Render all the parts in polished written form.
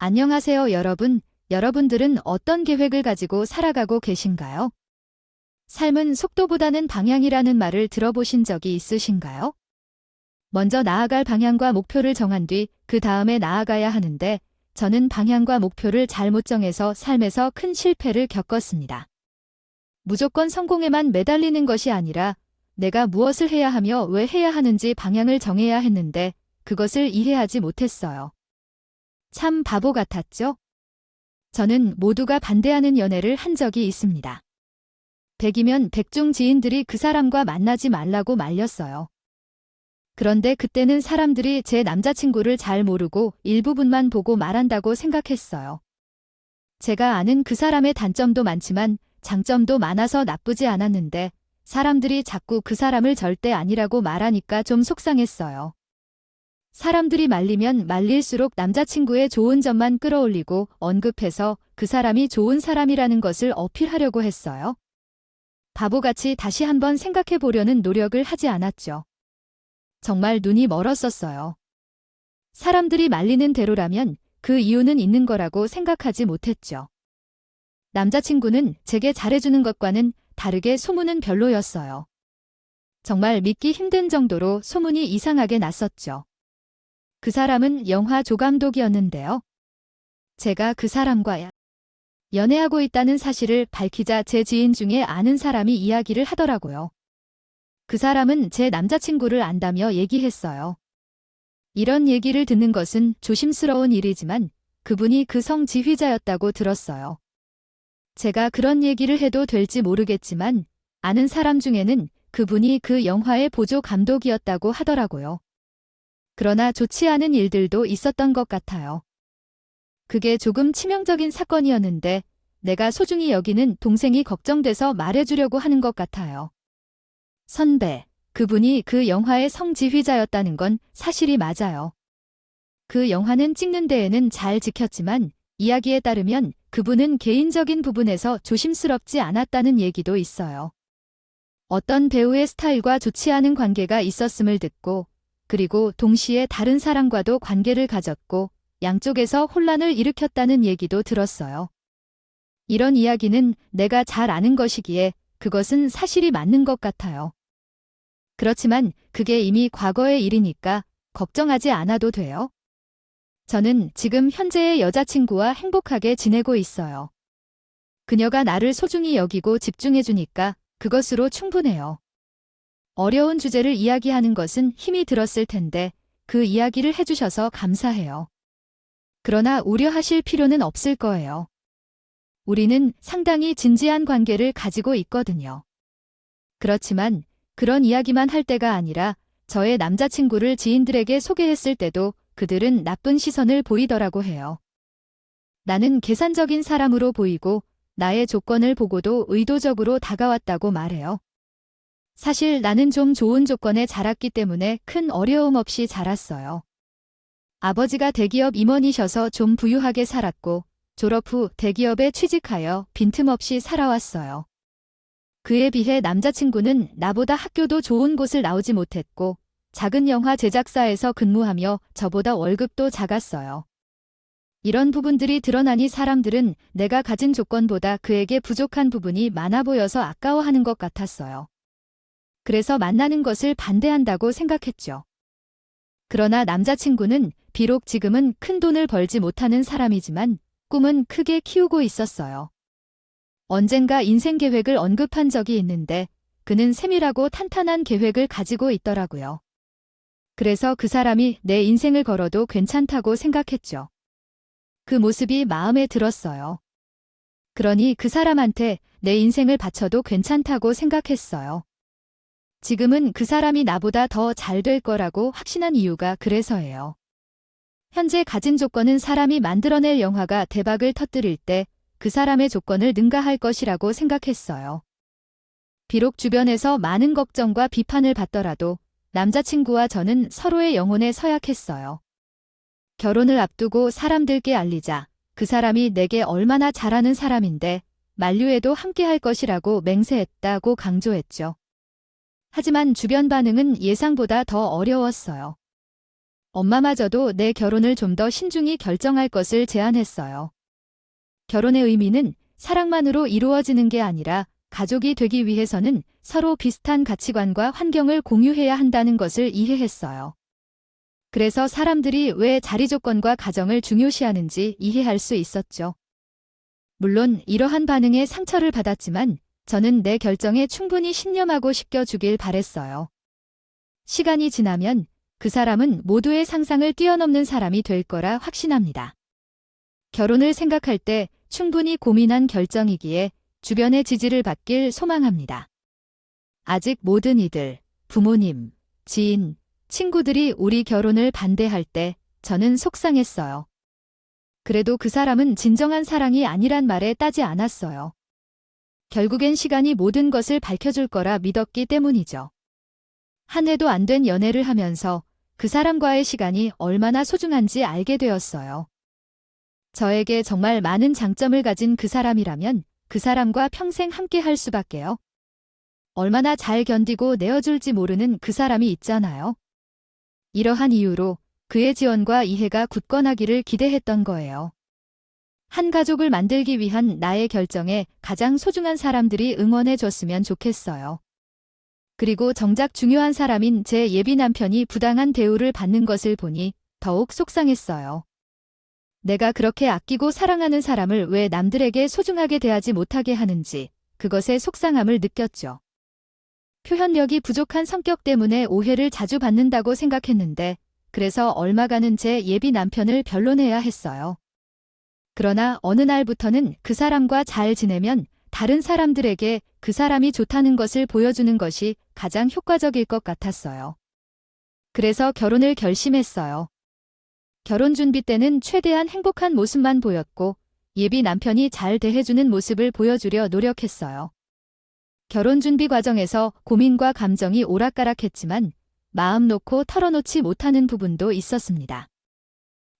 안녕하세요, 여러분. 여러분들은 어떤 계획을 가지고 살아가고 계신가요? 삶은 속도보다는 방향이라는 말을 들어보신 적이 있으신가요? 먼저 나아갈 방향과 목표를 정한 뒤 그 다음에 나아가야 하는데 저는 방향과 목표를 잘못 정해서 삶에서 큰 실패를 겪었습니다. 무조건 성공에만 매달리는 것이 아니라 내가 무엇을 해야 하며 왜 해야 하는지 방향을 정해야 했는데 그것을 이해하지 못했어요. 참 바보 같았죠? 저는 모두가 반대하는 연애를 한 적이 있습니다. 100이면 100중 지인들이 그 사람과 만나지 말라고 말렸어요. 그런데 그때는 사람들이 제 남자친구를 잘 모르고 일부분만 보고 말한다고 생각했어요. 제가 아는 그 사람의 단점도 많지만 장점도 많아서 나쁘지 않았는데 사람들이 자꾸 그 사람을 절대 아니라고 말하니까 좀 속상했어요. 사람들이 말리면 말릴수록 남자친구의 좋은 점만 끌어올리고 언급해서 그 사람이 좋은 사람이라는 것을 어필하려고 했어요. 바보같이 다시 한번 생각해 보려는 노력을 하지 않았죠. 정말 눈이 멀었었어요. 사람들이 말리는 대로라면 그 이유는 있는 거라고 생각하지 못했죠. 남자친구는 제게 잘해주는 것과는 다르게 소문은 별로였어요. 정말 믿기 힘든 정도로 소문이 이상하게 났었죠. 그 사람은 영화 조감독이었는데요. 제가 그 사람과 연애하고 있다는 사실을 밝히자 제 지인 중에 아는 사람이 이야기를 하더라고요. 그 사람은 제 남자친구를 안다며 얘기했어요. 이런 얘기를 듣는 것은 조심스러운 일이지만 그분이 그 성 지휘자였다고 들었어요. 제가 그런 얘기를 해도 될지 모르겠지만 아는 사람 중에는 그분이 그 영화의 보조 감독이었다고 하더라고요. 그러나 좋지 않은 일들도 있었던 것 같아요. 그게 조금 치명적인 사건이었는데 내가 소중히 여기는 동생이 걱정돼서 말해주려고 하는 것 같아요. 선배, 그분이 그 영화의 성지휘자였다는 건 사실이 맞아요. 그 영화는 찍는 데에는 잘 지켰지만 이야기에 따르면 그분은 개인적인 부분에서 조심스럽지 않았다는 얘기도 있어요. 어떤 배우의 스타일과 좋지 않은 관계가 있었음을 듣고 그리고 동시에 다른 사람과도 관계를 가졌고 양쪽에서 혼란을 일으켰다는 얘기도 들었어요. 이런 이야기는 내가 잘 아는 것이기에 그것은 사실이 맞는 것 같아요. 그렇지만 그게 이미 과거의 일이니까 걱정하지 않아도 돼요. 저는 지금 현재의 여자친구와 행복하게 지내고 있어요. 그녀가 나를 소중히 여기고 집중해주니까 그것으로 충분해요. 어려운 주제를 이야기하는 것은 힘이 들었을 텐데 그 이야기를 해주셔서 감사해요. 그러나 우려하실 필요는 없을 거예요. 우리는 상당히 진지한 관계를 가지고 있거든요. 그렇지만 그런 이야기만 할 때가 아니라 저의 남자친구를 지인들에게 소개했을 때도 그들은 나쁜 시선을 보이더라고 해요. 나는 계산적인 사람으로 보이고 나의 조건을 보고도 의도적으로 다가왔다고 말해요. 사실 나는 좀 좋은 조건에 자랐기 때문에 큰 어려움 없이 자랐어요. 아버지가 대기업 임원이셔서 좀 부유하게 살았고 졸업 후 대기업에 취직하여 빈틈없이 살아왔어요. 그에 비해 남자친구는 나보다 학교도 좋은 곳을 나오지 못했고 작은 영화 제작사에서 근무하며 저보다 월급도 작았어요. 이런 부분들이 드러나니 사람들은 내가 가진 조건보다 그에게 부족한 부분이 많아 보여서 아까워하는 것 같았어요. 그래서 만나는 것을 반대한다고 생각했죠. 그러나 남자친구는 비록 지금은 큰 돈을 벌지 못하는 사람이지만 꿈은 크게 키우고 있었어요. 언젠가 인생 계획을 언급한 적이 있는데 그는 세밀하고 탄탄한 계획을 가지고 있더라고요. 그래서 그 사람이 내 인생을 걸어도 괜찮다고 생각했죠. 그 모습이 마음에 들었어요. 그러니 그 사람한테 내 인생을 바쳐도 괜찮다고 생각했어요. 지금은 그 사람이 나보다 더 잘 될 거라고 확신한 이유가 그래서예요. 현재 가진 조건은 사람이 만들어낼 영화가 대박을 터뜨릴 때 그 사람의 조건을 능가할 것이라고 생각했어요. 비록 주변에서 많은 걱정과 비판을 받더라도 남자친구와 저는 서로의 영혼에 서약했어요. 결혼을 앞두고 사람들께 알리자 그 사람이 내게 얼마나 잘하는 사람인데 만류에도 함께할 것이라고 맹세했다고 강조했죠. 하지만 주변 반응은 예상보다 더 어려웠어요. 엄마마저도 내 결혼을 좀 더 신중히 결정할 것을 제안했어요. 결혼의 의미는 사랑만으로 이루어지는 게 아니라 가족이 되기 위해서는 서로 비슷한 가치관과 환경을 공유해야 한다는 것을 이해했어요. 그래서 사람들이 왜 자리 조건과 가정을 중요시하는지 이해할 수 있었죠. 물론 이러한 반응에 상처를 받았지만 저는 내 결정에 충분히 신념하고 싶겨주길 바랬어요. 시간이 지나면 그 사람은 모두의 상상을 뛰어넘는 사람이 될 거라 확신합니다. 결혼을 생각할 때 충분히 고민한 결정이기에 주변의 지지를 받길 소망합니다. 아직 모든 이들, 부모님, 지인, 친구들이 우리 결혼을 반대할 때 저는 속상했어요. 그래도 그 사람은 진정한 사랑이 아니란 말에 따지 않았어요. 결국엔 시간이 모든 것을 밝혀줄 거라 믿었기 때문이죠. 한 해도 안 된 연애를 하면서 그 사람과의 시간이 얼마나 소중한지 알게 되었어요. 저에게 정말 많은 장점을 가진 그 사람이라면 그 사람과 평생 함께 할 수밖에요. 얼마나 잘 견디고 내어줄지 모르는 그 사람이 있잖아요. 이러한 이유로 그의 지원과 이해가 굳건하기를 기대했던 거예요. 한 가족을 만들기 위한 나의 결정에 가장 소중한 사람들이 응원해줬으면 좋겠어요. 그리고 정작 중요한 사람인 제 예비 남편이 부당한 대우를 받는 것을 보니 더욱 속상했어요. 내가 그렇게 아끼고 사랑하는 사람을 왜 남들에게 소중하게 대하지 못하게 하는지 그것에 속상함을 느꼈죠. 표현력이 부족한 성격 때문에 오해를 자주 받는다고 생각했는데 그래서 얼마간은 제 예비 남편을 변론해야 했어요. 그러나 어느 날부터는 그 사람과 잘 지내면 다른 사람들에게 그 사람이 좋다는 것을 보여주는 것이 가장 효과적일 것 같았어요. 그래서 결혼을 결심했어요. 결혼 준비 때는 최대한 행복한 모습만 보였고 예비 남편이 잘 대해주는 모습을 보여주려 노력했어요. 결혼 준비 과정에서 고민과 감정이 오락가락했지만 마음 놓고 털어놓지 못하는 부분도 있었습니다.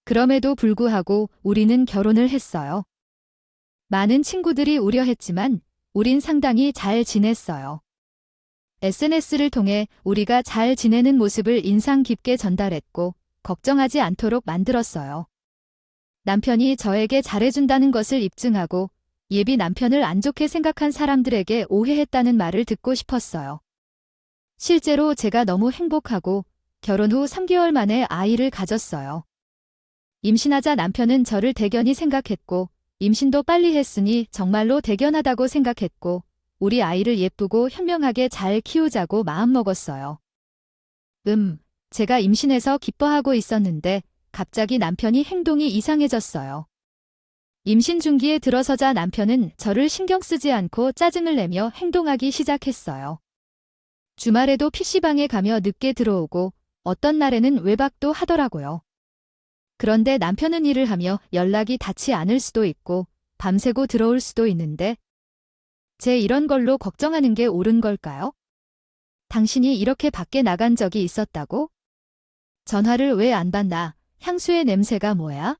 그럼에도 불구하고 우리는 결혼을 했어요. 많은 친구들이 우려했지만 우린 상당히 잘 지냈어요. SNS를 통해 우리가 잘 지내는 모습을 인상 깊게 전달했고 걱정하지 않도록 만들었어요. 남편이 저에게 잘해준다는 것을 입증하고 예비 남편을 안 좋게 생각한 사람들에게 오해했다는 말을 듣고 싶었어요. 실제로 제가 너무 행복하고 결혼 후 3개월 만에 아이를 가졌어요. 임신하자 남편은 저를 대견히 생각했고 임신도 빨리 했으니 정말로 대견하다고 생각했고 우리 아이를 예쁘고 현명하게 잘 키우자고 마음먹었어요. 제가 임신해서 기뻐하고 있었는데 갑자기 남편이 행동이 이상해졌어요. 임신 중기에 들어서자 남편은 저를 신경 쓰지 않고 짜증을 내며 행동하기 시작했어요. 주말에도 PC방에 가며 늦게 들어오고 어떤 날에는 외박도 하더라고요. 그런데 남편은 일을 하며 연락이 닿지 않을 수도 있고 밤새고 들어올 수도 있는데 제 이런 걸로 걱정하는 게 옳은 걸까요? 당신이 이렇게 밖에 나간 적이 있었다고? 전화를 왜 안 받나? 향수의 냄새가 뭐야?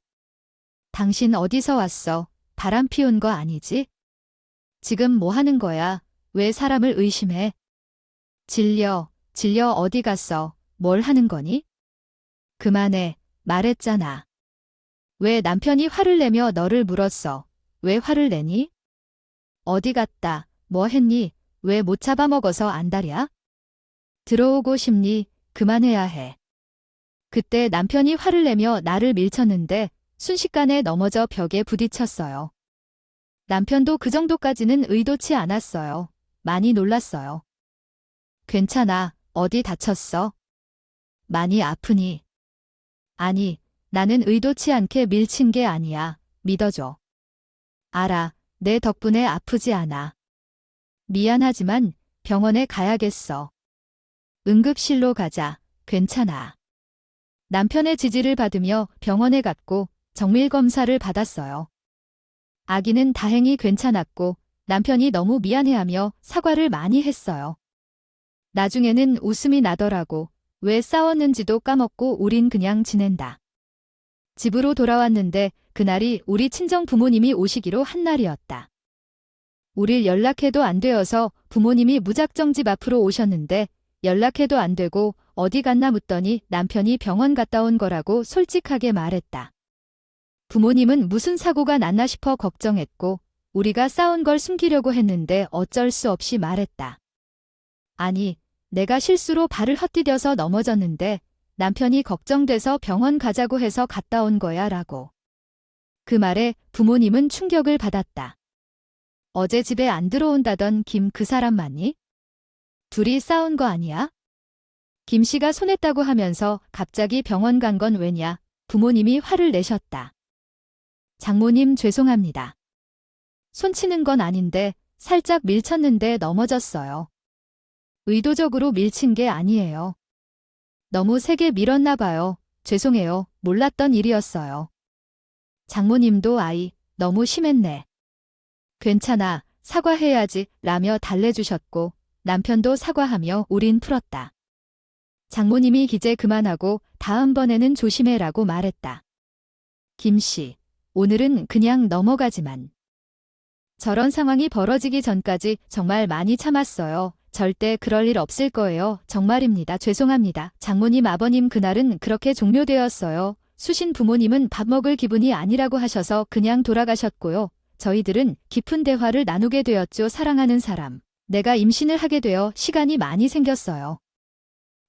당신 어디서 왔어? 바람 피운 거 아니지? 지금 뭐 하는 거야? 왜 사람을 의심해? 질려 어디 갔어? 뭘 하는 거니? 그만해, 말했잖아. 왜 남편이 화를 내며 너를 물었어? 왜 화를 내니? 어디 갔다, 뭐 했니? 왜 못 잡아먹어서 안달이야? 들어오고 싶니? 그만해야 해. 그때 남편이 화를 내며 나를 밀쳤는데 순식간에 넘어져 벽에 부딪혔어요. 남편도 그 정도까지는 의도치 않았어요. 많이 놀랐어요. 괜찮아, 어디 다쳤어? 많이 아프니? 아니, 나는 의도치 않게 밀친 게 아니야. 믿어줘. 알아, 내 덕분에 아프지 않아. 미안하지만 병원에 가야겠어. 응급실로 가자. 괜찮아. 남편의 지지를 받으며 병원에 갔고 정밀 검사를 받았어요. 아기는 다행히 괜찮았고 남편이 너무 미안해하며 사과를 많이 했어요. 나중에는 웃음이 나더라고. 왜 싸웠는지도 까먹고 우린 그냥 지낸다. 집으로 돌아왔는데 그날이 우리 친정 부모님이 오시기로 한 날이었다. 우릴 연락해도 안 되어서 부모님이 무작정 집 앞으로 오셨는데 연락해도 안 되고 어디 갔나 묻더니 남편이 병원 갔다 온 거라고 솔직하게 말했다. 부모님은 무슨 사고가 났나 싶어 걱정했고 우리가 싸운 걸 숨기려고 했는데 어쩔 수 없이 말했다. 아니, 내가 실수로 발을 헛디뎌서 넘어졌는데 남편이 걱정돼서 병원 가자고 해서 갔다 온 거야 라고. 그 말에 부모님은 충격을 받았다. 어제 집에 안 들어온다던 김 그 사람 맞니? 둘이 싸운 거 아니야? 김 씨가 손했다고 하면서 갑자기 병원 간 건 왜냐? 부모님이 화를 내셨다. 장모님 죄송합니다. 손치는 건 아닌데 살짝 밀쳤는데 넘어졌어요. 의도적으로 밀친 게 아니에요. 너무 세게 밀었나 봐요. 죄송해요. 몰랐던 일이었어요. 장모님도 아이, 너무 심했네. 괜찮아, 사과해야지 라며 달래주셨고 남편도 사과하며 우린 풀었다. 장모님이 기재 그만하고 다음번에는 조심해라고 말했다. 김 씨, 오늘은 그냥 넘어가지만. 저런 상황이 벌어지기 전까지 정말 많이 참았어요. 절대 그럴 일 없을 거예요. 정말입니다. 죄송합니다. 장모님 아버님 그날은 그렇게 종료되었어요. 수신 부모님은 밥 먹을 기분이 아니라고 하셔서 그냥 돌아가셨고요. 저희들은 깊은 대화를 나누게 되었죠. 사랑하는 사람. 내가 임신을 하게 되어 시간이 많이 생겼어요.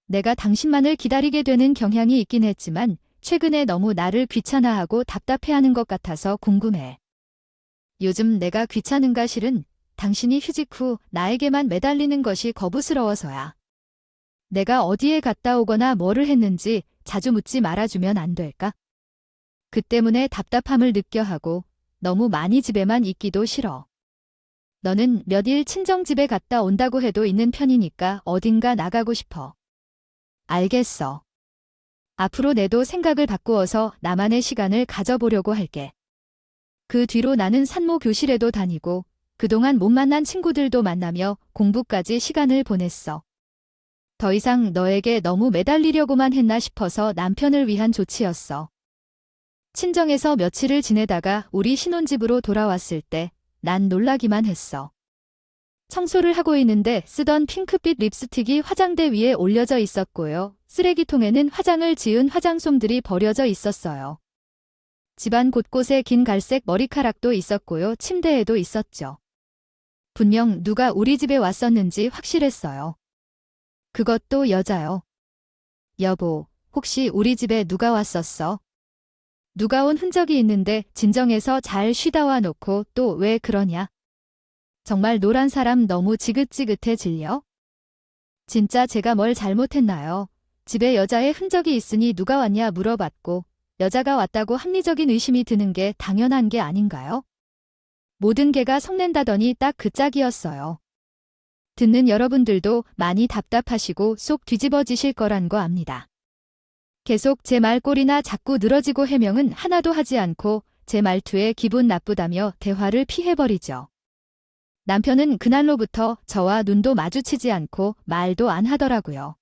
내가 당신만을 기다리게 되는 경향이 있긴 했지만 최근에 너무 나를 귀찮아하고 답답해하는 것 같아서 궁금해. 요즘 내가 귀찮은가 실은 당신이 휴직 후 나에게만 매달리는 것이 거부스러워서야. 내가 어디에 갔다 오거나 뭐를 했는지 자주 묻지 말아주면 안 될까? 그 때문에 답답함을 느껴 하고 너무 많이 집에만 있기도 싫어. 너는 몇 일 친정집에 갔다 온다고 해도 있는 편이니까 어딘가 나가고 싶어. 알겠어. 앞으로 내도 생각을 바꾸어서 나만의 시간을 가져보려고 할게. 그 뒤로 나는 산모 교실에도 다니고 그동안 못 만난 친구들도 만나며 공부까지 시간을 보냈어. 더 이상 너에게 너무 매달리려고만 했나 싶어서 남편을 위한 조치였어. 친정에서 며칠을 지내다가 우리 신혼집으로 돌아왔을 때 난 놀라기만 했어. 청소를 하고 있는데 쓰던 핑크빛 립스틱이 화장대 위에 올려져 있었고요. 쓰레기통에는 화장을 지은 화장솜들이 버려져 있었어요. 집안 곳곳에 긴 갈색 머리카락도 있었고요. 침대에도 있었죠. 분명 누가 우리 집에 왔었는지 확실했어요. 그것도 여자요. 여보, 혹시 우리 집에 누가 왔었어? 누가 온 흔적이 있는데 진정해서 잘 쉬다 와 놓고 또 왜 그러냐? 정말 노란 사람 너무 지긋지긋해 질려? 진짜 제가 뭘 잘못했나요? 집에 여자의 흔적이 있으니 누가 왔냐 물어봤고 여자가 왔다고 합리적인 의심이 드는 게 당연한 게 아닌가요? 모든 개가 성낸다더니 딱 그 짝이었어요. 듣는 여러분들도 많이 답답하시고 속 뒤집어지실 거란 거 압니다. 계속 제 말꼬리나 자꾸 늘어지고 해명은 하나도 하지 않고 제 말투에 기분 나쁘다며 대화를 피해버리죠. 남편은 그날로부터 저와 눈도 마주치지 않고 말도 안 하더라고요.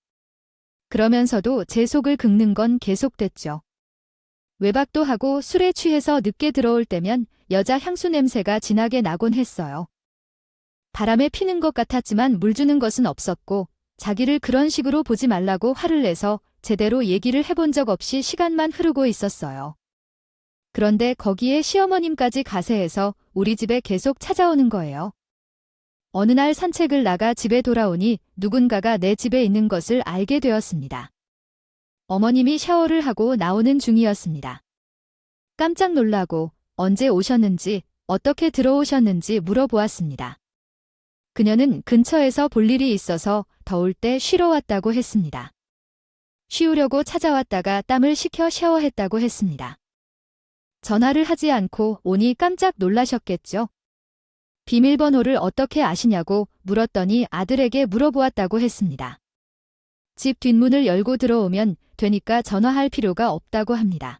그러면서도 제 속을 긁는 건 계속됐죠. 외박도 하고 술에 취해서 늦게 들어올 때면 여자 향수 냄새가 진하게 나곤 했어요. 바람에 피는 것 같았지만 물 주는 것은 없었고 자기를 그런 식으로 보지 말라고 화를 내서 제대로 얘기를 해본 적 없이 시간만 흐르고 있었어요. 그런데 거기에 시어머님까지 가세해서 우리 집에 계속 찾아오는 거예요. 어느 날 산책을 나가 집에 돌아오니 누군가가 내 집에 있는 것을 알게 되었습니다. 어머님이 샤워를 하고 나오는 중이었습니다. 깜짝 놀라고 언제 오셨는지 어떻게 들어오셨는지 물어보았습니다. 그녀는 근처에서 볼 일이 있어서 더울 때 쉬러 왔다고 했습니다. 쉬우려고 찾아왔다가 땀을 식혀 샤워했다고 했습니다. 전화를 하지 않고 오니 깜짝 놀라셨겠죠? 비밀번호를 어떻게 아시냐고 물었더니 아들에게 물어보았다고 했습니다. 집 뒷문을 열고 들어오면 되니까 전화할 필요가 없다고 합니다.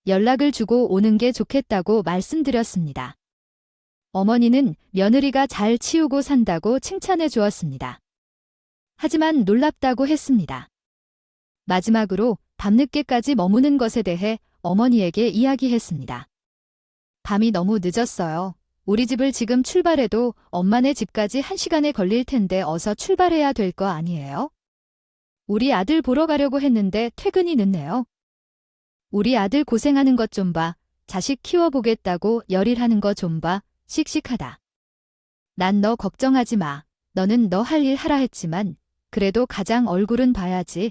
연락을 주고 오는 게 좋겠다고 말씀드렸습니다. 어머니는 며느리가 잘 치우고 산다고 칭찬해 주었습니다. 하지만 놀랍다고 했습니다. 마지막으로 밤늦게까지 머무는 것에 대해 어머니에게 이야기했습니다. 밤이 너무 늦었어요. 우리 집을 지금 출발해도 엄마네 집까지 1시간에 걸릴 텐데 어서 출발해야 될 거 아니에요? 우리 아들 보러 가려고 했는데 퇴근이 늦네요. 우리 아들 고생하는 것 좀 봐. 자식 키워보겠다고 열일하는 거 좀 봐. 씩씩하다. 난 너 걱정하지 마. 너는 너 할 일 하라 했지만 그래도 가장 얼굴은 봐야지.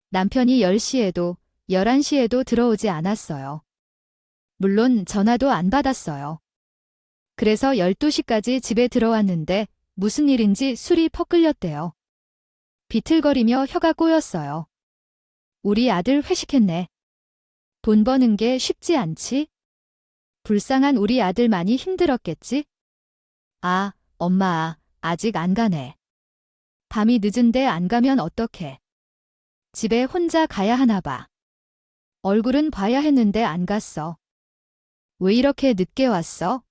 남편이 10시에도 11시에도 들어오지 않았어요. 물론 전화도 안 받았어요. 그래서 12시까지 집에 들어왔는데 무슨 일인지 술이 퍽 끓였대요. 비틀거리며 혀가 꼬였어요. 우리 아들 회식했네. 돈 버는 게 쉽지 않지? 불쌍한 우리 아들 많이 힘들었겠지? 아, 엄마, 아직 안 가네. 밤이 늦은데 안 가면 어떡해. 집에 혼자 가야 하나 봐. 얼굴은 봐야 했는데 안 갔어. 왜 이렇게 늦게 왔어?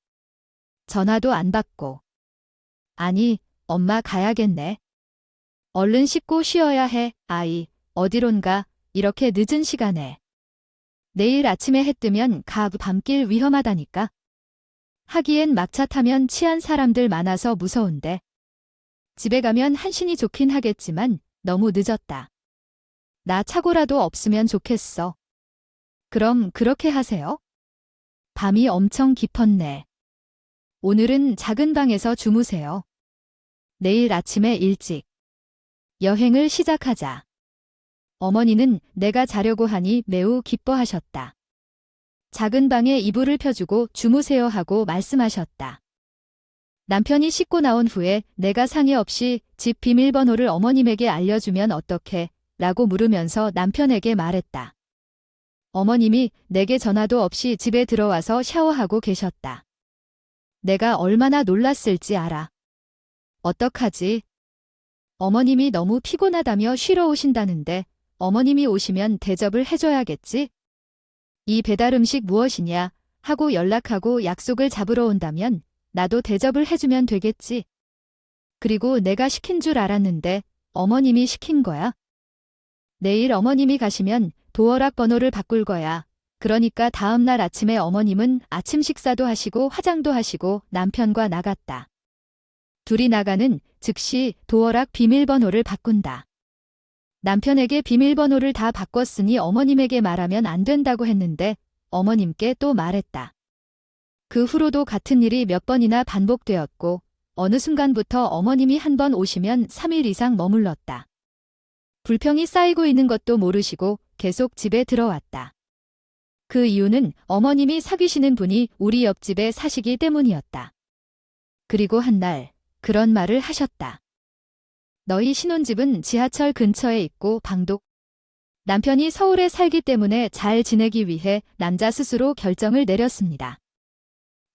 전화도 안 받고. 아니, 엄마 가야겠네. 얼른 씻고 쉬어야 해, 아이. 어디론 가, 이렇게 늦은 시간에. 내일 아침에 해 뜨면 가 밤길 위험하다니까. 하기엔 막차 타면 취한 사람들 많아서 무서운데. 집에 가면 한신이 좋긴 하겠지만 너무 늦었다. 나 착오라도 없으면 좋겠어. 그럼 그렇게 하세요. 밤이 엄청 깊었네. 오늘은 작은 방에서 주무세요. 내일 아침에 일찍 여행을 시작하자. 어머니는 내가 자려고 하니 매우 기뻐하셨다. 작은 방에 이불을 펴주고 주무세요 하고 말씀하셨다. 남편이 씻고 나온 후에 내가 상의 없이 집 비밀번호를 어머님에게 알려주면 어떡해? 라고 물으면서 남편에게 말했다. 어머님이 내게 전화도 없이 집에 들어와서 샤워하고 계셨다. 내가 얼마나 놀랐을지 알아. 어떡하지? 어머님이 너무 피곤하다며 쉬러 오신다는데 어머님이 오시면 대접을 해줘야겠지? 이 배달 음식 무엇이냐 하고 연락하고 약속을 잡으러 온다면 나도 대접을 해주면 되겠지. 그리고 내가 시킨 줄 알았는데 어머님이 시킨 거야. 내일 어머님이 가시면 도어락 번호를 바꿀 거야. 그러니까 다음날 아침에 어머님은 아침 식사도 하시고 화장도 하시고 남편과 나갔다. 둘이 나가는 즉시 도어락 비밀번호를 바꾼다. 남편에게 비밀번호를 다 바꿨으니 어머님에게 말하면 안 된다고 했는데 어머님께 또 말했다. 그 후로도 같은 일이 몇 번이나 반복되었고 어느 순간부터 어머님이 한 번 오시면 3일 이상 머물렀다. 불평이 쌓이고 있는 것도 모르시고 계속 집에 들어왔다. 그 이유는 어머님이 사귀시는 분이 우리 옆집에 사시기 때문이었다. 그리고 한 날 그런 말을 하셨다. 너희 신혼집은 지하철 근처에 있고 방도. 남편이 서울에 살기 때문에 잘 지내기 위해 남자 스스로 결정을 내렸습니다.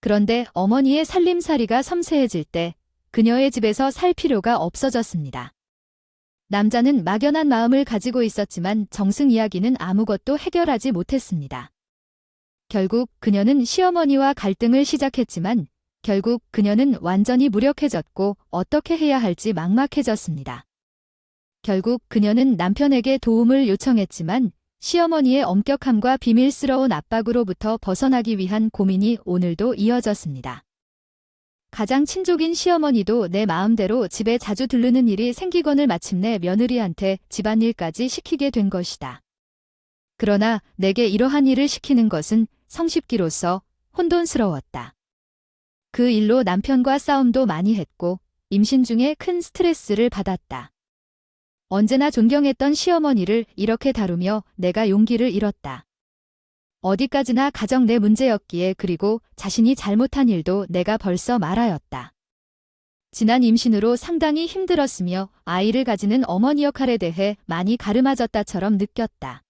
그런데 어머니의 살림살이가 섬세해질 때 그녀의 집에서 살 필요가 없어졌습니다. 남자는 막연한 마음을 가지고 있었지만 정승 이야기는 아무것도 해결하지 못했습니다. 결국 그녀는 시어머니와 갈등을 시작했지만 결국 그녀는 완전히 무력해졌고 어떻게 해야 할지 막막해졌습니다. 결국 그녀는 남편에게 도움을 요청했지만 시어머니의 엄격함과 비밀스러운 압박으로부터 벗어나기 위한 고민이 오늘도 이어졌습니다. 가장 친족인 시어머니도 내 마음대로 집에 자주 들르는 일이 생기거늘 마침내 며느리한테 집안일까지 시키게 된 것이다. 그러나 내게 이러한 일을 시키는 것은 성십기로서 혼돈스러웠다. 그 일로 남편과 싸움도 많이 했고 임신 중에 큰 스트레스를 받았다. 언제나 존경했던 시어머니를 이렇게 다루며 내가 용기를 잃었다. 어디까지나 가정 내 문제였기에 그리고 자신이 잘못한 일도 내가 벌써 말하였다. 지난 임신으로 상당히 힘들었으며 아이를 가지는 어머니 역할에 대해 많이 가름아졌다처럼 느꼈다.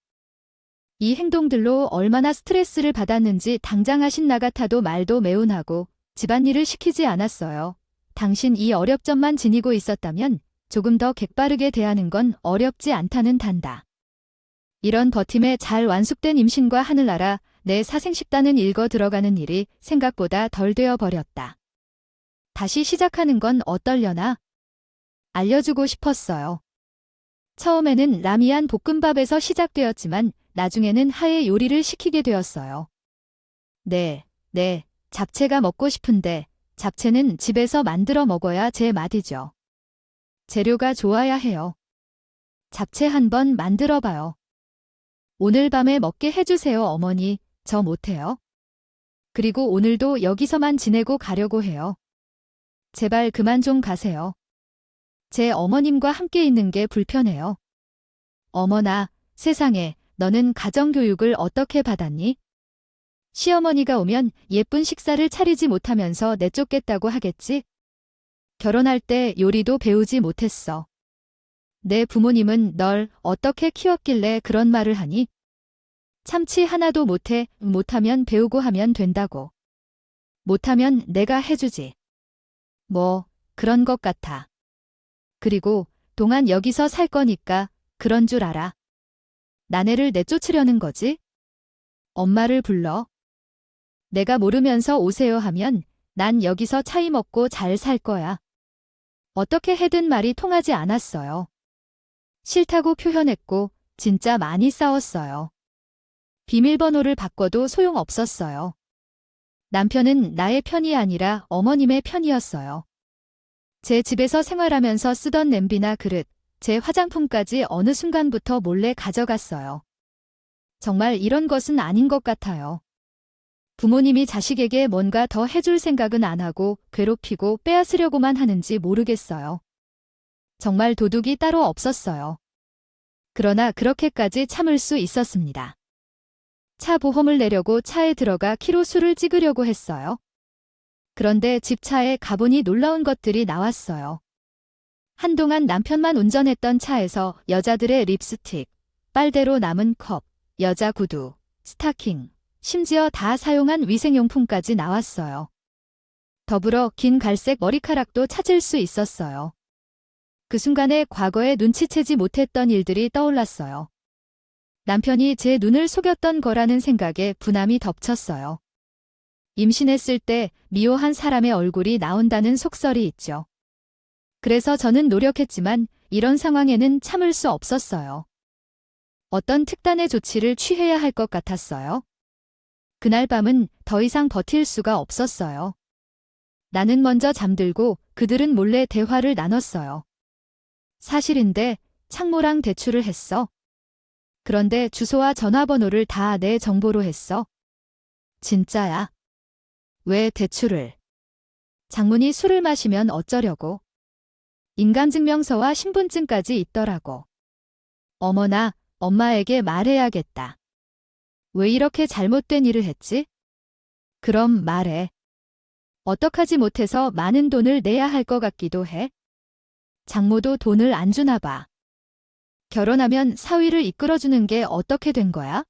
이 행동들로 얼마나 스트레스를 받았는지 당장 하신 나 같아도 말도 매운하고 집안일을 시키지 않았어요. 당신 이 어렵점만 지니고 있었다면 조금 더 객바르게 대하는 건 어렵지 않다는 단다. 이런 버팀에 잘 완숙된 임신과 하늘나라 내 사생식단은 읽어 들어가는 일이 생각보다 덜 되어 버렸다. 다시 시작하는 건 어떨려나? 알려주고 싶었어요. 처음에는 라미안 볶음밥에서 시작되었지만 나중에는 하해 요리를 시키게 되었어요. 네, 잡채가 먹고 싶은데 잡채는 집에서 만들어 먹어야 제 맛이죠. 재료가 좋아야 해요. 잡채 한번 만들어봐요. 오늘 밤에 먹게 해주세요, 어머니. 저 못해요. 그리고 오늘도 여기서만 지내고 가려고 해요. 제발 그만 좀 가세요. 제 어머님과 함께 있는 게 불편해요. 어머나, 세상에, 너는 가정교육을 어떻게 받았니? 시어머니가 오면 예쁜 식사를 차리지 못하면서 내쫓겠다고 하겠지? 결혼할 때 요리도 배우지 못했어. 내 부모님은 널 어떻게 키웠길래 그런 말을 하니? 참치 하나도 못해, 못하면 배우고 하면 된다고. 못하면 내가 해주지. 뭐, 그런 것 같아. 그리고 동안 여기서 살 거니까 그런 줄 알아. 나네를 내쫓으려는 거지? 엄마를 불러. 내가 모르면서 오세요 하면 난 여기서 차이 먹고 잘 살 거야. 어떻게 해든 말이 통하지 않았어요. 싫다고 표현했고 진짜 많이 싸웠어요. 비밀번호를 바꿔도 소용없었어요. 남편은 나의 편이 아니라 어머님의 편이었어요. 제 집에서 생활하면서 쓰던 냄비나 그릇, 제 화장품까지 어느 순간부터 몰래 가져갔어요. 정말 이런 것은 아닌 것 같아요. 부모님이 자식에게 뭔가 더 해줄 생각은 안 하고 괴롭히고 빼앗으려고만 하는지 모르겠어요. 정말 도둑이 따로 없었어요. 그러나 그렇게까지 참을 수 있었습니다. 차 보험을 내려고 차에 들어가 키로수를 찍으려고 했어요. 그런데 집차에 가보니 놀라운 것들이 나왔어요. 한동안 남편만 운전했던 차에서 여자들의 립스틱, 빨대로 남은 컵, 여자 구두, 스타킹, 심지어 다 사용한 위생용품까지 나왔어요. 더불어 긴 갈색 머리카락도 찾을 수 있었어요. 그 순간에 과거에 눈치채지 못했던 일들이 떠올랐어요. 남편이 제 눈을 속였던 거라는 생각에 분함이 덮쳤어요. 임신했을 때 미워한 사람의 얼굴이 나온다는 속설이 있죠. 그래서 저는 노력했지만 이런 상황에는 참을 수 없었어요. 어떤 특단의 조치를 취해야 할 것 같았어요. 그날 밤은 더 이상 버틸 수가 없었어요. 나는 먼저 잠들고 그들은 몰래 대화를 나눴어요. 사실인데 창모랑 대출을 했어. 그런데 주소와 전화번호를 다 내 정보로 했어. 진짜야. 왜 대출을? 장모니 술을 마시면 어쩌려고. 인감증명서와 신분증까지 있더라고. 어머나, 엄마에게 말해야겠다. 왜 이렇게 잘못된 일을 했지? 그럼 말해. 어떡하지 못해서 많은 돈을 내야 할 것 같기도 해. 장모도 돈을 안 주나 봐. 결혼하면 사위를 이끌어주는 게 어떻게 된 거야?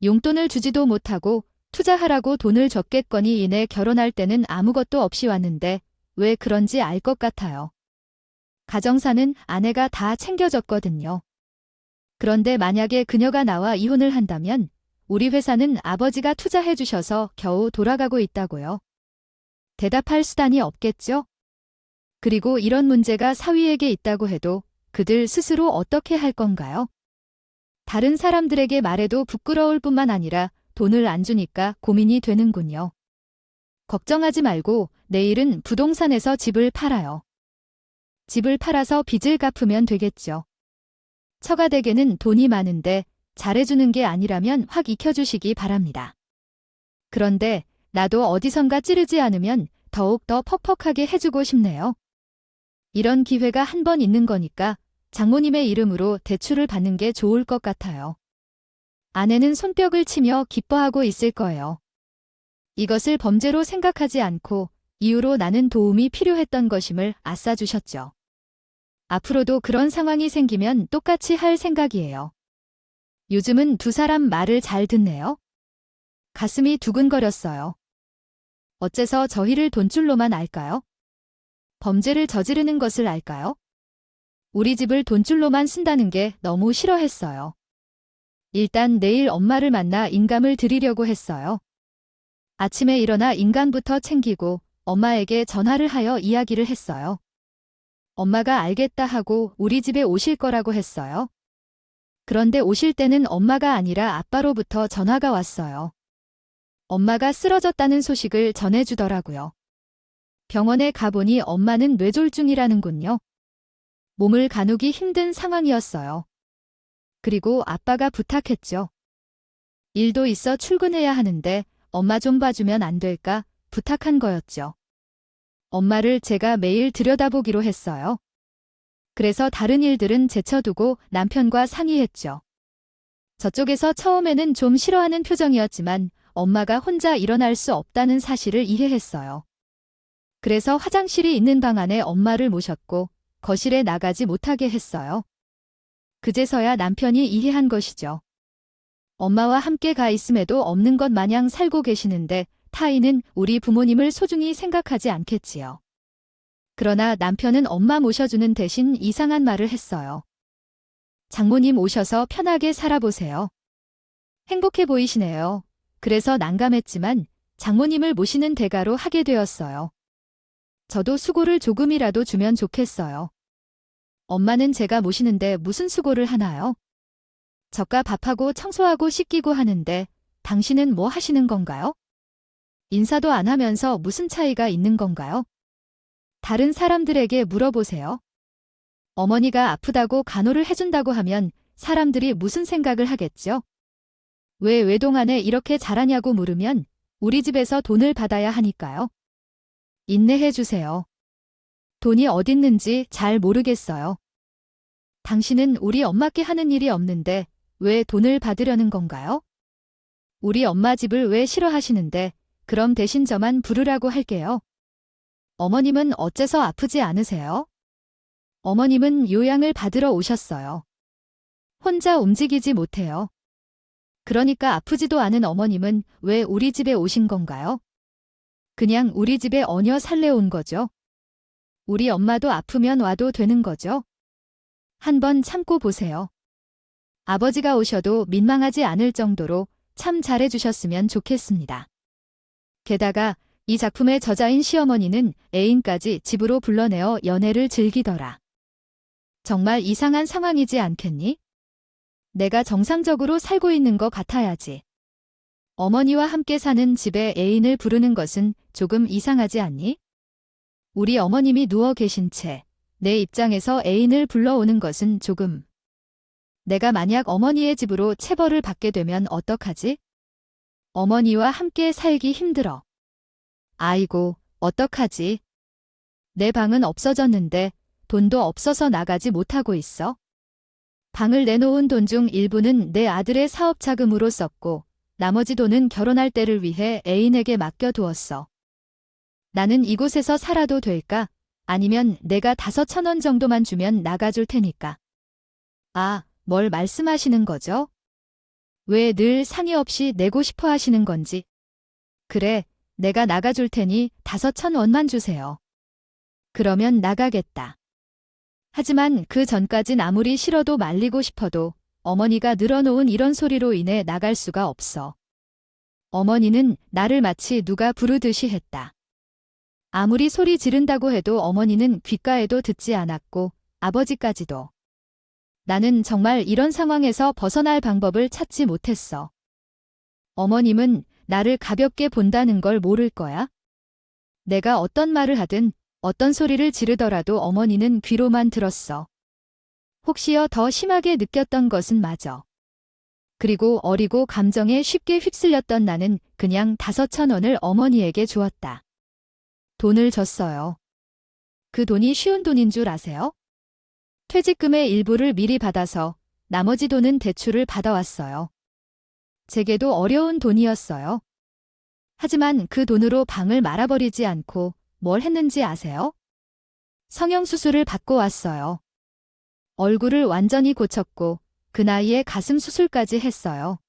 용돈을 주지도 못하고 투자하라고 돈을 줬겠거니 이내 결혼할 때는 아무것도 없이 왔는데 왜 그런지 알 것 같아요. 가정사는 아내가 다 챙겨줬거든요. 그런데 만약에 그녀가 나와 이혼을 한다면 우리 회사는 아버지가 투자해 주셔서 겨우 돌아가고 있다고요. 대답할 수단이 없겠죠? 그리고 이런 문제가 사위에게 있다고 해도 그들 스스로 어떻게 할 건가요? 다른 사람들에게 말해도 부끄러울 뿐만 아니라 돈을 안 주니까 고민이 되는군요. 걱정하지 말고 내일은 부동산에서 집을 팔아요. 집을 팔아서 빚을 갚으면 되겠죠. 처가댁에는 돈이 많은데 잘해주는 게 아니라면 확 익혀주시기 바랍니다. 그런데 나도 어디선가 찌르지 않으면 더욱 더 퍽퍽하게 해주고 싶네요. 이런 기회가 한 번 있는 거니까 장모님의 이름으로 대출을 받는 게 좋을 것 같아요. 아내는 손뼉을 치며 기뻐하고 있을 거예요. 이것을 범죄로 생각하지 않고 이유로 나는 도움이 필요했던 것임을 아싸주셨죠. 앞으로도 그런 상황이 생기면 똑같이 할 생각이에요. 요즘은 두 사람 말을 잘 듣네요. 가슴이 두근거렸어요. 어째서 저희를 돈줄로만 알까요? 범죄를 저지르는 것을 알까요? 우리 집을 돈줄로만 쓴다는 게 너무 싫어했어요. 일단 내일 엄마를 만나 인감을 드리려고 했어요. 아침에 일어나 인감부터 챙기고 엄마에게 전화를 하여 이야기를 했어요. 엄마가 알겠다 하고 우리 집에 오실 거라고 했어요. 그런데 오실 때는 엄마가 아니라 아빠로부터 전화가 왔어요. 엄마가 쓰러졌다는 소식을 전해주더라고요. 병원에 가보니 엄마는 뇌졸중이라는군요. 몸을 가누기 힘든 상황이었어요. 그리고 아빠가 부탁했죠. 일도 있어 출근해야 하는데 엄마 좀 봐주면 안 될까 부탁한 거였죠. 엄마를 제가 매일 들여다보기로 했어요. 그래서 다른 일들은 제쳐두고 남편과 상의했죠. 저쪽에서 처음에는 좀 싫어하는 표정이었지만 엄마가 혼자 일어날 수 없다는 사실을 이해했어요. 그래서 화장실이 있는 방 안에 엄마를 모셨고 거실에 나가지 못하게 했어요. 그제서야 남편이 이해한 것이죠. 엄마와 함께 가 있음에도 없는 것 마냥 살고 계시는데 타인은 우리 부모님을 소중히 생각하지 않겠지요. 그러나 남편은 엄마 모셔주는 대신 이상한 말을 했어요. 장모님 오셔서 편하게 살아보세요. 행복해 보이시네요. 그래서 난감했지만 장모님을 모시는 대가로 하게 되었어요. 저도 수고를 조금이라도 주면 좋겠어요. 엄마는 제가 모시는데 무슨 수고를 하나요? 저가 밥하고 청소하고 씻기고 하는데 당신은 뭐 하시는 건가요? 인사도 안 하면서 무슨 차이가 있는 건가요? 다른 사람들에게 물어보세요. 어머니가 아프다고 간호를 해준다고 하면 사람들이 무슨 생각을 하겠죠? 왜 외동안에 이렇게 잘하냐고 물으면 우리 집에서 돈을 받아야 하니까요. 인내해 주세요. 돈이 어딨는지 잘 모르겠어요. 당신은 우리 엄마께 하는 일이 없는데 왜 돈을 받으려는 건가요? 우리 엄마 집을 왜 싫어하시는데 그럼 대신 저만 부르라고 할게요. 어머님은 어째서 아프지 않으세요? 어머님은 요양을 받으러 오셨어요. 혼자 움직이지 못해요. 그러니까 아프지도 않은 어머님은 왜 우리 집에 오신 건가요? 그냥 우리 집에 얹어 살래 온 거죠. 우리 엄마도 아프면 와도 되는 거죠. 한번 참고 보세요. 아버지가 오셔도 민망하지 않을 정도로 참 잘해주셨으면 좋겠습니다. 게다가 이 작품의 저자인 시어머니는 애인까지 집으로 불러내어 연애를 즐기더라. 정말 이상한 상황이지 않겠니? 내가 정상적으로 살고 있는 것 같아야지. 어머니와 함께 사는 집에 애인을 부르는 것은 조금 이상하지 않니? 우리 어머님이 누워 계신 채 내 입장에서 애인을 불러오는 것은 조금. 내가 만약 어머니의 집으로 체벌을 받게 되면 어떡하지? 어머니와 함께 살기 힘들어. 아이고, 어떡하지? 내 방은 없어졌는데 돈도 없어서 나가지 못하고 있어. 방을 내놓은 돈 중 일부는 내 아들의 사업 자금으로 썼고 나머지 돈은 결혼할 때를 위해 애인에게 맡겨두었어. 나는 이곳에서 살아도 될까? 아니면 내가 5,000원 정도만 주면 나가줄 테니까. 아, 뭘 말씀하시는 거죠? 왜 늘 상의 없이 내고 싶어 하시는 건지. 그래, 내가 나가줄 테니 5,000원만 주세요. 그러면 나가겠다. 하지만 그 전까진 아무리 싫어도 말리고 싶어도 어머니가 늘어놓은 이런 소리로 인해 나갈 수가 없어. 어머니는 나를 마치 누가 부르듯이 했다. 아무리 소리 지른다고 해도 어머니는 귓가에도 듣지 않았고 아버지까지도. 나는 정말 이런 상황에서 벗어날 방법을 찾지 못했어. 어머님은 나를 가볍게 본다는 걸 모를 거야? 내가 어떤 말을 하든 어떤 소리를 지르더라도 어머니는 귀로만 들었어. 혹시여 더 심하게 느꼈던 것은 마저. 그리고 어리고 감정에 쉽게 휩쓸렸던 나는 그냥 5,000원을 어머니에게 주었다. 돈을 줬어요. 그 돈이 쉬운 돈인 줄 아세요? 퇴직금의 일부를 미리 받아서 나머지 돈은 대출을 받아왔어요. 제게도 어려운 돈이었어요. 하지만 그 돈으로 방을 말아버리지 않고 뭘 했는지 아세요? 성형수술을 받고 왔어요. 얼굴을 완전히 고쳤고 그 나이에 가슴 수술까지 했어요.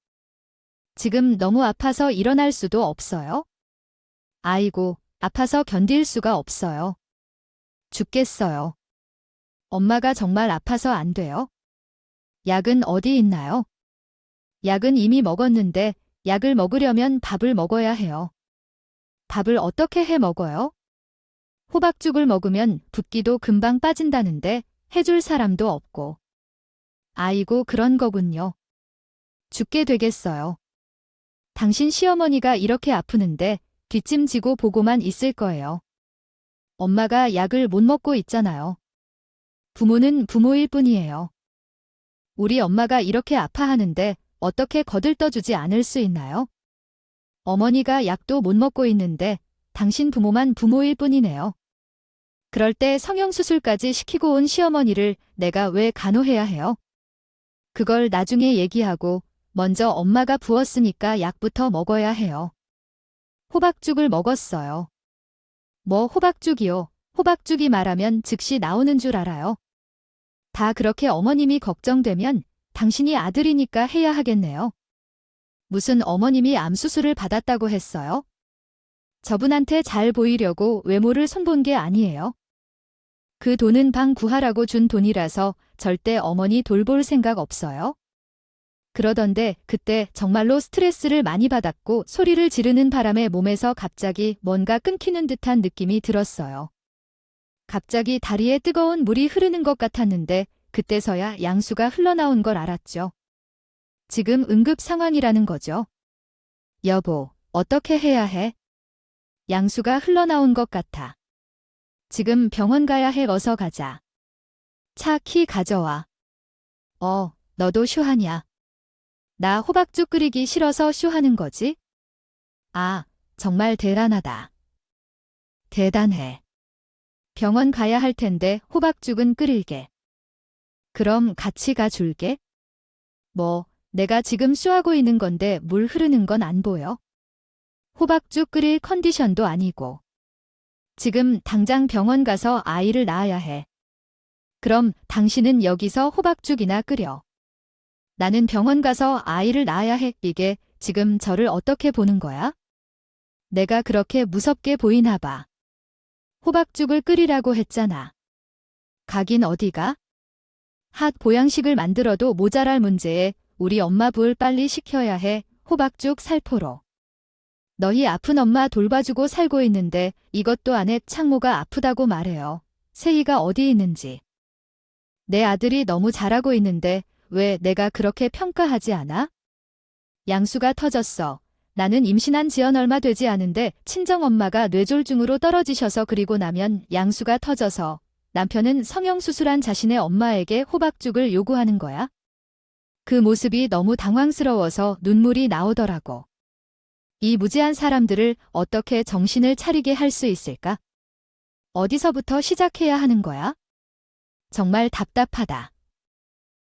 지금 너무 아파서 일어날 수도 없어요. 아이고, 아파서 견딜 수가 없어요. 죽겠어요. 엄마가 정말 아파서 안 돼요? 약은 어디 있나요? 약은 이미 먹었는데 약을 먹으려면 밥을 먹어야 해요. 밥을 어떻게 해 먹어요? 호박죽을 먹으면 붓기도 금방 빠진다는데 해줄 사람도 없고. 아이고, 그런 거군요. 죽게 되겠어요. 당신 시어머니가 이렇게 아프는데 뒷짐지고 보고만 있을 거예요. 엄마가 약을 못 먹고 있잖아요. 부모는 부모일 뿐이에요. 우리 엄마가 이렇게 아파하는데 어떻게 거들떠주지 않을 수 있나요? 어머니가 약도 못 먹고 있는데 당신 부모만 부모일 뿐이네요. 그럴 때 성형수술까지 시키고 온 시어머니를 내가 왜 간호해야 해요? 그걸 나중에 얘기하고 먼저 엄마가 부었으니까 약부터 먹어야 해요. 호박죽을 먹었어요. 뭐 호박죽이요? 호박죽이 말하면 즉시 나오는 줄 알아요. 다 그렇게 어머님이 걱정되면 당신이 아들이니까 해야 하겠네요. 무슨 어머님이 암수술을 받았다고 했어요? 저분한테 잘 보이려고 외모를 손본 게 아니에요. 그 돈은 방 구하라고 준 돈이라서 절대 어머니 돌볼 생각 없어요. 그러던데 그때 정말로 스트레스를 많이 받았고 소리를 지르는 바람에 몸에서 갑자기 뭔가 끊기는 듯한 느낌이 들었어요. 갑자기 다리에 뜨거운 물이 흐르는 것 같았는데 그때서야 양수가 흘러나온 걸 알았죠. 지금 응급 상황이라는 거죠. 여보, 어떻게 해야 해? 양수가 흘러나온 것 같아. 지금 병원 가야 해. 어서 가자. 차 키 가져와. 너도 쇼하냐? 나 호박죽 끓이기 싫어서 쇼하는 거지? 아, 정말 대단하다. 대단해. 병원 가야 할 텐데 호박죽은 끓일게. 그럼 같이 가줄게. 뭐, 내가 지금 쇼하고 있는 건데 물 흐르는 건 안 보여? 호박죽 끓일 컨디션도 아니고. 지금 당장 병원 가서 아이를 낳아야 해. 그럼 당신은 여기서 호박죽이나 끓여. 나는 병원 가서 아이를 낳아야 해. 이게 지금 저를 어떻게 보는 거야? 내가 그렇게 무섭게 보이나 봐. 호박죽을 끓이라고 했잖아. 가긴 어디가? 핫 보양식을 만들어도 모자랄 문제에 우리 엄마 불 빨리 식혀야 해. 호박죽 살포로. 너희 아픈 엄마 돌봐주고 살고 있는데 이것도 안 해. 창모가 아프다고 말해요. 세희가 어디 있는지. 내 아들이 너무 잘하고 있는데 왜 내가 그렇게 평가하지 않아? 양수가 터졌어. 나는 임신한 지연 얼마 되지 않은데 친정엄마가 뇌졸중으로 떨어지셔서 그리고 나면 양수가 터져서 남편은 성형수술한 자신의 엄마에게 호박죽을 요구하는 거야. 그 모습이 너무 당황스러워서 눈물이 나오더라고. 이 무지한 사람들을 어떻게 정신을 차리게 할 수 있을까? 어디서부터 시작해야 하는 거야? 정말 답답하다.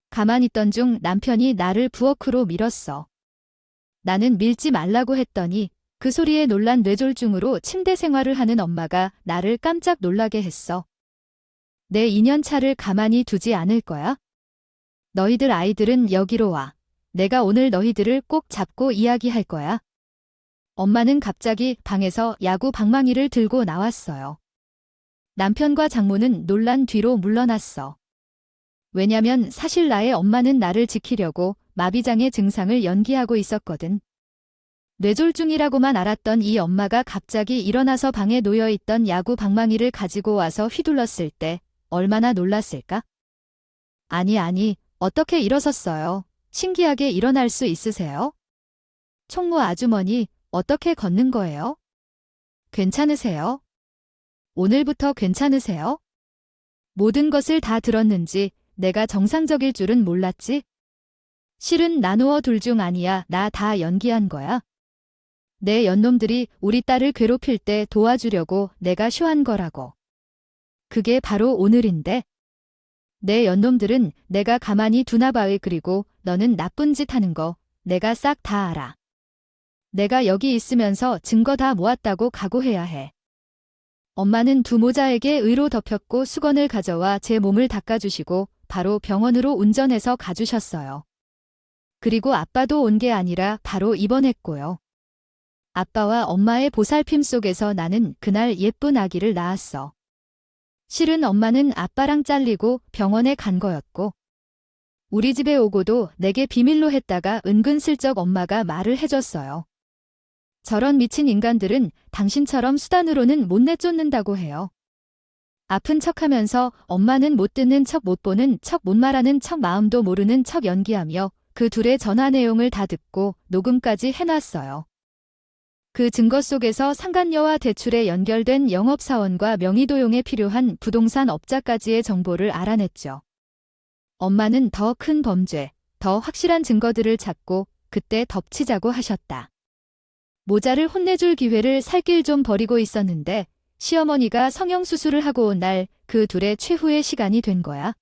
가만히 있던 중 남편이 나를 부엌으로 밀었어. 나는 밀지 말라고 했더니 그 소리에 놀란 뇌졸중으로 침대 생활을 하는 엄마가 나를 깜짝 놀라게 했어. 내 2년차를 가만히 두지 않을 거야? 너희들 아이들은 여기로 와. 내가 오늘 너희들을 꼭 잡고 이야기할 거야. 엄마는 갑자기 방에서 야구 방망이를 들고 나왔어요. 남편과 장모는 놀란 뒤로 물러났어. 왜냐면 사실 나의 엄마는 나를 지키려고 마비장의 증상을 연기하고 있었거든. 뇌졸중이라고만 알았던 이 엄마가 갑자기 일어나서 방에 놓여있던 야구 방망이를 가지고 와서 휘둘렀을 때 얼마나 놀랐을까? 아니, 어떻게 일어섰어요? 신기하게 일어날 수 있으세요? 총무 아주머니, 어떻게 걷는 거예요? 괜찮으세요? 오늘부터 괜찮으세요? 모든 것을 다 들었는지 내가 정상적일 줄은 몰랐지? 실은 나누어 둘 중 아니야. 나 다 연기한 거야. 내 연놈들이 우리 딸을 괴롭힐 때 도와주려고 내가 쇼한 거라고. 그게 바로 오늘인데. 내 연놈들은 내가 가만히 두나 봐요. 그리고 너는 나쁜 짓 하는 거 내가 싹 다 알아. 내가 여기 있으면서 증거 다 모았다고 각오해야 해. 엄마는 두 모자에게 의로 덮였고 수건을 가져와 제 몸을 닦아주시고 바로 병원으로 운전해서 가주셨어요. 그리고 아빠도 온 게 아니라 바로 입원했고요. 아빠와 엄마의 보살핌 속에서 나는 그날 예쁜 아기를 낳았어. 실은 엄마는 아빠랑 잘리고 병원에 간 거였고 우리 집에 오고도 내게 비밀로 했다가 은근슬쩍 엄마가 말을 해줬어요. 저런 미친 인간들은 당신처럼 수단으로는 못 내쫓는다고 해요. 아픈 척하면서 엄마는 못 듣는 척 못 보는 척 못 말하는 척 마음도 모르는 척 연기하며 그 둘의 전화 내용을 다 듣고 녹음까지 해놨어요. 그 증거 속에서 상간녀와 대출에 연결된 영업사원과 명의도용에 필요한 부동산 업자까지의 정보를 알아냈죠. 엄마는 더 큰 범죄, 더 확실한 증거들을 찾고 그때 덮치자고 하셨다. 모자를 혼내줄 기회를 살 길 좀 버리고 있었는데 시어머니가 성형수술을 하고 온 날 그 둘의 최후의 시간이 된 거야.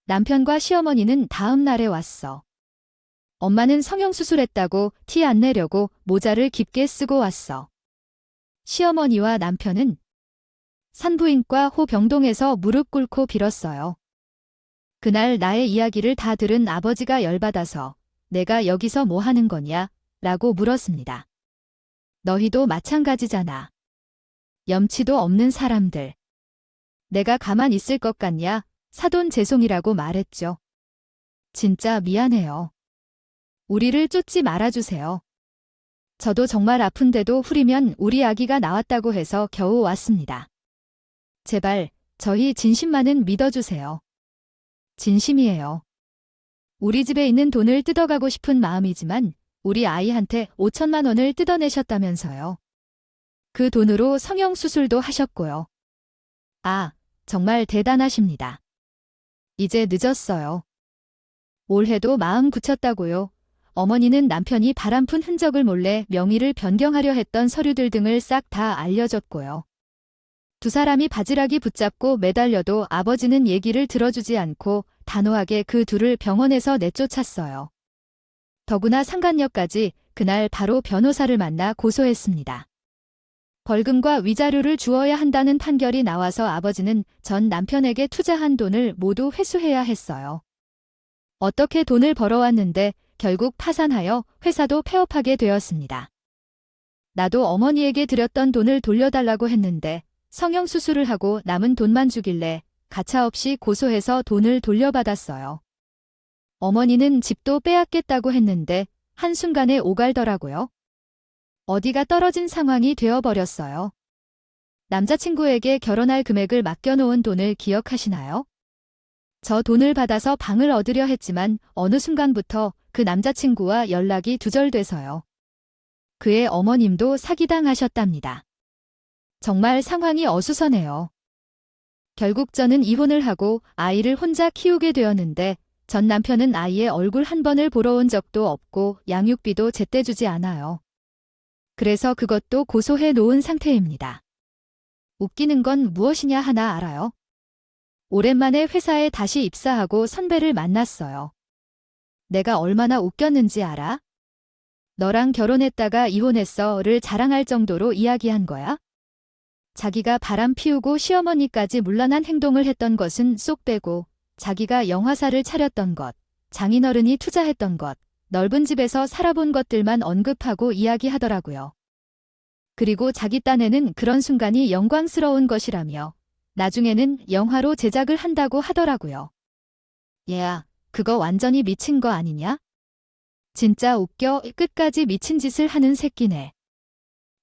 남편과 시어머니는 다음 날에 왔어. 엄마는 성형수술했다고 티 안 내려고 모자를 깊게 쓰고 왔어. 시어머니와 남편은 산부인과 호병동에서 무릎 꿇고 빌었어요. 그날 나의 이야기를 다 들은 아버지가 열받아서 내가 여기서 뭐 하는 거냐? 라고 물었습니다. 너희도 마찬가지잖아. 염치도 없는 사람들. 내가 가만 있을 것 같냐? 사돈 죄송이라고 말했죠. 진짜 미안해요. 우리를 쫓지 말아주세요. 저도 정말 아픈데도 후리면 우리 아기가 나왔다고 해서 겨우 왔습니다. 제발 저희 진심만은 믿어주세요. 진심이에요. 우리 집에 있는 돈을 뜯어가고 싶은 마음이지만 우리 아이한테 5천만 원을 뜯어내셨다면서요. 그 돈으로 성형수술도 하셨고요. 아, 정말 대단하십니다. 이제 늦었어요. 올해도 마음 굳혔다고요. 어머니는 남편이 바람푼 흔적을 몰래 명의를 변경하려 했던 서류들 등을 싹 다 알려줬고요. 두 사람이 바지락이 붙잡고 매달려도 아버지는 얘기를 들어주지 않고 단호하게 그 둘을 병원에서 내쫓았어요. 더구나 상간녀까지 그날 바로 변호사를 만나 고소했습니다. 벌금과 위자료를 주어야 한다는 판결이 나와서 아버지는 전 남편에게 투자한 돈을 모두 회수해야 했어요. 어떻게 돈을 벌어왔는데 결국 파산하여 회사도 폐업하게 되었습니다. 나도 어머니에게 드렸던 돈을 돌려달라고 했는데 성형수술을 하고 남은 돈만 주길래 가차없이 고소해서 돈을 돌려받았어요. 어머니는 집도 빼앗겠다고 했는데 한순간에 오갈더라고요. 어디가 떨어진 상황이 되어버렸어요. 남자친구에게 결혼할 금액을 맡겨놓은 돈을 기억하시나요? 저 돈을 받아서 방을 얻으려 했지만 어느 순간부터 그 남자친구와 연락이 두절돼서요. 그의 어머님도 사기당하셨답니다. 정말 상황이 어수선해요. 결국 저는 이혼을 하고 아이를 혼자 키우게 되었는데 전 남편은 아이의 얼굴 한 번을 보러 온 적도 없고 양육비도 제때 주지 않아요. 그래서 그것도 고소해 놓은 상태입니다. 웃기는 건 무엇이냐 하나 알아요? 오랜만에 회사에 다시 입사하고 선배를 만났어요. 내가 얼마나 웃겼는지 알아? 너랑 결혼했다가 이혼했어를 자랑할 정도로 이야기한 거야? 자기가 바람 피우고 시어머니까지 물러난 행동을 했던 것은 쏙 빼고 자기가 영화사를 차렸던 것, 장인어른이 투자했던 것, 넓은 집에서 살아본 것들만 언급하고 이야기하더라고요. 그리고 자기 딴에는 그런 순간이 영광스러운 것이라며 나중에는 영화로 제작을 한다고 하더라고요. 얘야, 그거 완전히 미친 거 아니냐? 진짜 웃겨. 끝까지 미친 짓을 하는 새끼네.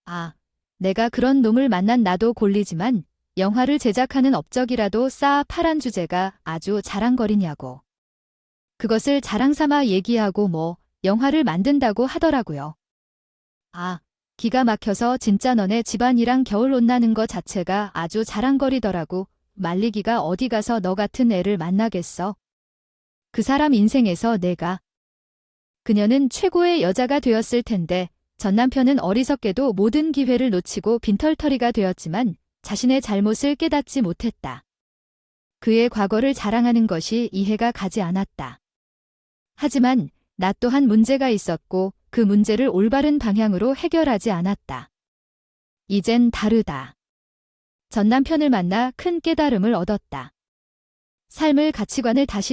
아, 내가 그런 놈을 만난 나도 골리지만 영화를 제작하는 업적이라도 쌓아 팔한 주제가 아주 자랑거리냐고. 그것을 자랑삼아 얘기하고 뭐 영화를 만든다고 하더라고요. 아, 기가 막혀서 진짜 너네 집안이랑 겨울 옷 나는 거 자체가 아주 자랑거리더라고. 말리기가 어디 가서 너 같은 애를 만나겠어. 그 사람 인생에서 내가. 그녀는 최고의 여자가 되었을 텐데 전 남편은 어리석게도 모든 기회를 놓치고 빈털터리가 되었지만 자신의 잘못을 깨닫지 못했다. 그의 과거를 자랑하는 것이 이해가 가지 않았다. 하지만 나 또한 문제가 있었고 그 문제를 올바른 방향으로 해결하지 않았다. 이젠 다르다. 전 남편을 만나 큰 깨달음을 얻었다. 삶의 가치관을 다시